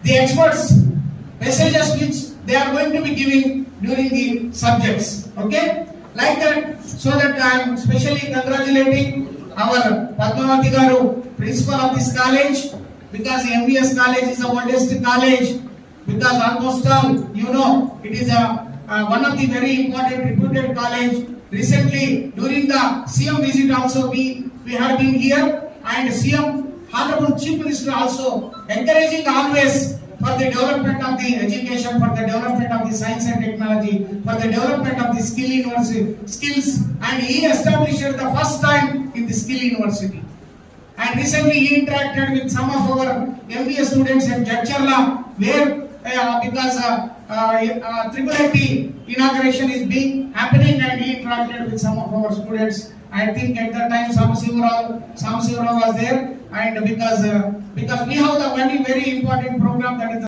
the experts messages which they are going to be giving during the subjects. Okay, like that. So that I am specially congratulating our Padmavati Garu, principal of this college, because MBS college is the oldest college, because almost all you know it is one of the very important reputed college. Recently during the CM visit also we have been here, and CM Honorable Chief Minister also encouraging always for the development of the education, for the development of the science and technology, for the development of the skills, and he established it the first time in the skill university. And recently he interacted with some of our MBA students at Jadcherla, where because Triple IT inauguration is being happening, and he interacted with some of our students. I think at that time Samasivarao was there, and because we have the very important program, that is the